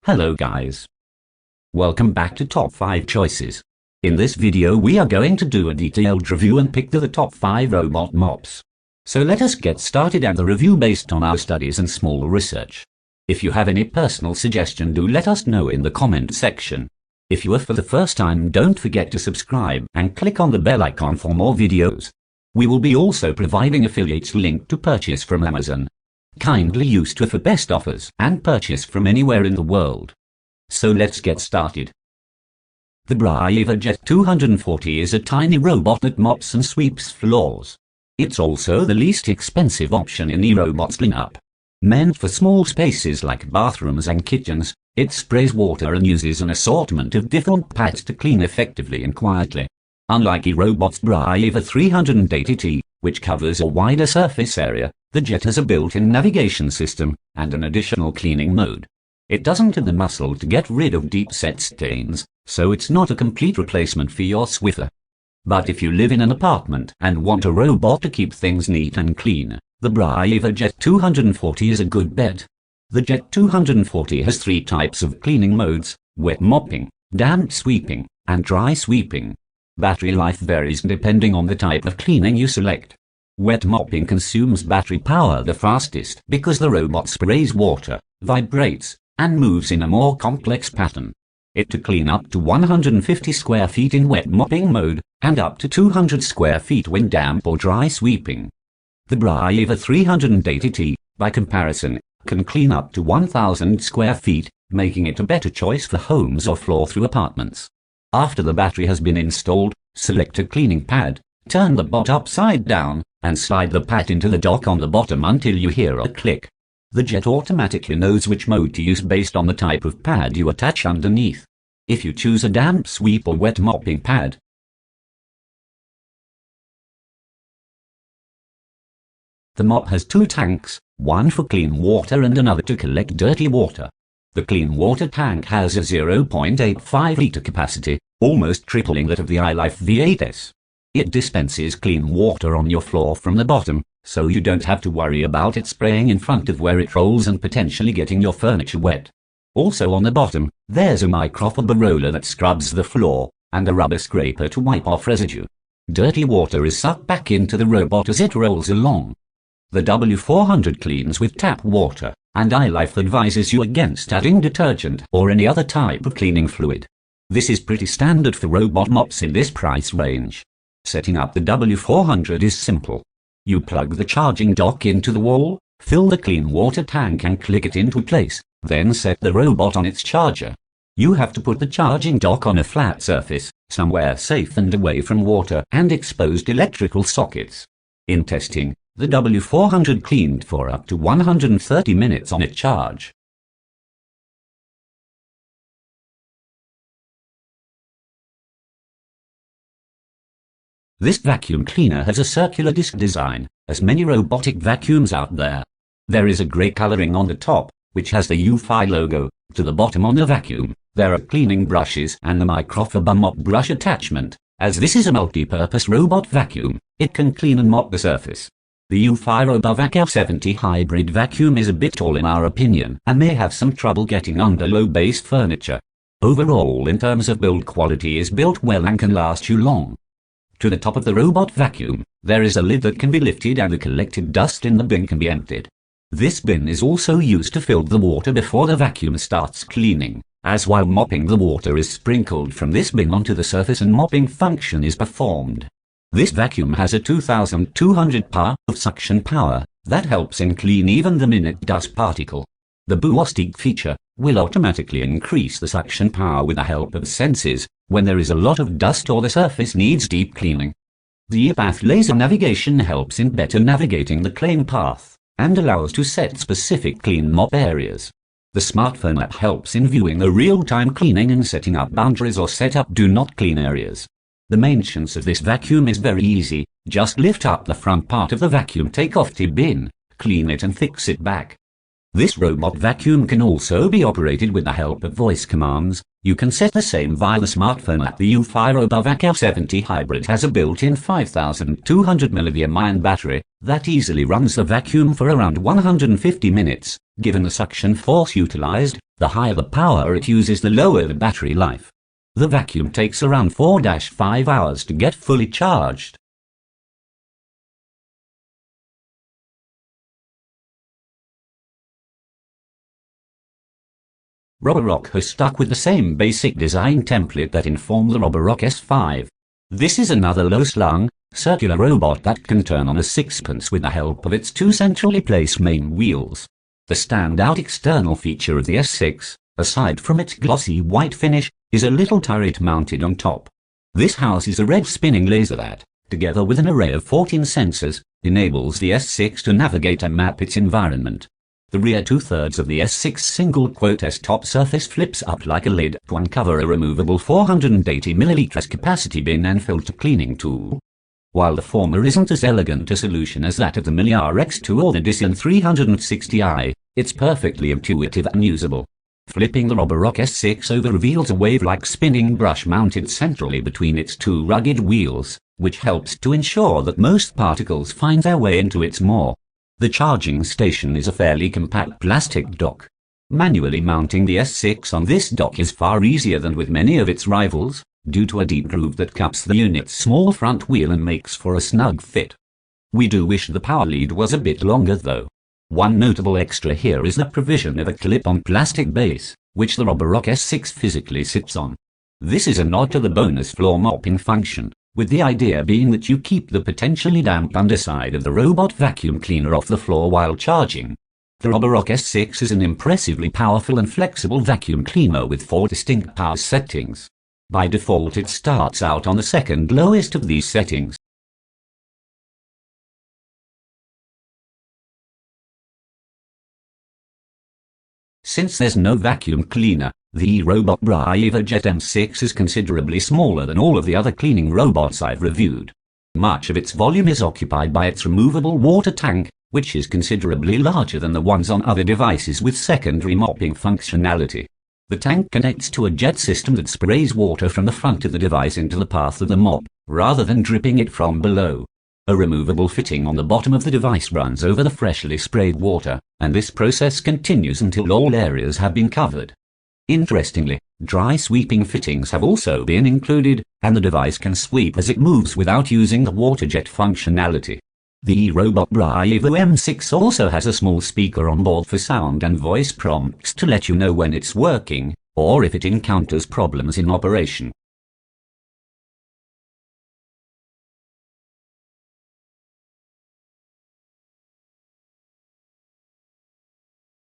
Hello guys. Welcome back to Top 5 Choices. In this video we are going to do a detailed review and pick the top 5 robot mops. So let us get started and the review based on our studies and small research. If you have any personal suggestion, do let us know in the comment section. If you are for the first time, don't forget to subscribe and click on the bell icon for more videos. We will be also providing affiliates link to purchase from Amazon. Kindly use Twitter for best offers and purchase from anywhere in the world. So let's get started. The Brava Jet 240 is a tiny robot that mops and sweeps floors. It's also the least expensive option in the robot's lineup. Meant for small spaces like bathrooms and kitchens, it sprays water and uses an assortment of different pads to clean effectively and quietly. Unlike eRobot's Brava 380T, which covers a wider surface area, the Jet has a built-in navigation system and an additional cleaning mode. It doesn't have the muscle to get rid of deep-set stains, so it's not a complete replacement for your Swiffer. But if you live in an apartment and want a robot to keep things neat and clean, the Brava Jet 240 is a good bet. The Jet 240 has 3 types of cleaning modes: wet mopping, damp sweeping, and dry sweeping. Battery life varies depending on the type of cleaning you select. Wet mopping consumes battery power the fastest because the robot sprays water, vibrates, and moves in a more complex pattern. It to clean up to 150 square feet in wet mopping mode, and up to 200 square feet when damp or dry sweeping. The Brava 380T, by comparison, can clean up to 1,000 square feet, making it a better choice for homes or floor-through apartments. After the battery has been installed, select a cleaning pad, turn the bot upside down, and slide the pad into the dock on the bottom until you hear a click. The Jet automatically knows which mode to use based on the type of pad you attach underneath. If you choose a damp sweep or wet mopping pad, the mop has 2 tanks, one for clean water and another to collect dirty water. The clean water tank has a 0.85 litre capacity, almost tripling that of the iLife V8S. It dispenses clean water on your floor from the bottom, so you don't have to worry about it spraying in front of where it rolls and potentially getting your furniture wet. Also on the bottom, there's a microfiber roller that scrubs the floor, and a rubber scraper to wipe off residue. Dirty water is sucked back into the robot as it rolls along. The W400 cleans with tap water, and iLife advises you against adding detergent or any other type of cleaning fluid. This is pretty standard for robot mops in this price range. Setting up the W400 is simple. You plug the charging dock into the wall, fill the clean water tank and click it into place, then set the robot on its charger. You have to put the charging dock on a flat surface, somewhere safe and away from water and exposed electrical sockets. In testing, the W400 cleaned for up to 130 minutes on a charge. This vacuum cleaner has a circular disc design, as many robotic vacuums out there. There is a grey colouring on the top, which has the UFI logo. To the bottom on the vacuum, there are cleaning brushes and the microfiber mop brush attachment. As this is a multi-purpose robot vacuum, it can clean and mop the surface. The UFI RoboVac F70 hybrid vacuum is a bit tall in our opinion, and may have some trouble getting under low-base furniture. Overall, in terms of build quality, is built well and can last you long. To the top of the robot vacuum, there is a lid that can be lifted and the collected dust in the bin can be emptied. This bin is also used to fill the water before the vacuum starts cleaning, as while mopping the water is sprinkled from this bin onto the surface and mopping function is performed. This vacuum has a 2200 power of suction power that helps in clean even the minute dust particle. The boosting feature will automatically increase the suction power with the help of sensors when there is a lot of dust or the surface needs deep cleaning. The ePath laser navigation helps in better navigating the clean path and allows to set specific clean mop areas. The smartphone app helps in viewing the real-time cleaning and setting up boundaries or set up do not clean areas. The maintenance of this vacuum is very easy. Just lift up the front part of the vacuum, take off the bin, clean it and fix it back. This robot vacuum can also be operated with the help of voice commands. You can set the same via the smartphone app. The UFI RoboVac L70 Hybrid has a built-in 5200 mAh battery that easily runs the vacuum for around 150 minutes. Given the suction force utilized, the higher the power it uses, the lower the battery life. The vacuum takes around 4-5 hours to get fully charged. Roborock has stuck with the same basic design template that informed the Roborock S5. This is another low-slung, circular robot that can turn on a sixpence with the help of its two centrally placed main wheels. The standout external feature of the S6, aside from its glossy white finish, is a little turret mounted on top. This houses a red spinning laser that, together with an array of 14 sensors, enables the S6 to navigate and map its environment. The rear two-thirds of the S6 single-S top surface flips up like a lid to uncover a removable 480 ml capacity bin and filter cleaning tool. While the former isn't as elegant a solution as that of the Mini RX2 or the Dyson 360i, it's perfectly intuitive and usable. Flipping the Roborock S6 over reveals a wave-like spinning brush mounted centrally between its two rugged wheels, which helps to ensure that most particles find their way into its maw. The charging station is a fairly compact plastic dock. Manually mounting the S6 on this dock is far easier than with many of its rivals, due to a deep groove that cups the unit's small front wheel and makes for a snug fit. We do wish the power lead was a bit longer though. One notable extra here is the provision of a clip-on plastic base, which the Roborock S6 physically sits on. This is a nod to the bonus floor mopping function, with the idea being that you keep the potentially damp underside of the robot vacuum cleaner off the floor while charging. The Roborock S6 is an impressively powerful and flexible vacuum cleaner with 4 distinct power settings. By default it starts out on the second lowest of these settings. Since there's no vacuum cleaner, the Robot Brava Jet M6 is considerably smaller than all of the other cleaning robots I've reviewed. Much of its volume is occupied by its removable water tank, which is considerably larger than the ones on other devices with secondary mopping functionality. The tank connects to a jet system that sprays water from the front of the device into the path of the mop, rather than dripping it from below. A removable fitting on the bottom of the device runs over the freshly sprayed water, and this process continues until all areas have been covered. Interestingly, dry sweeping fittings have also been included, and the device can sweep as it moves without using the water jet functionality. The Robot Brava M6 also has a small speaker on board for sound and voice prompts to let you know when it's working, or if it encounters problems in operation.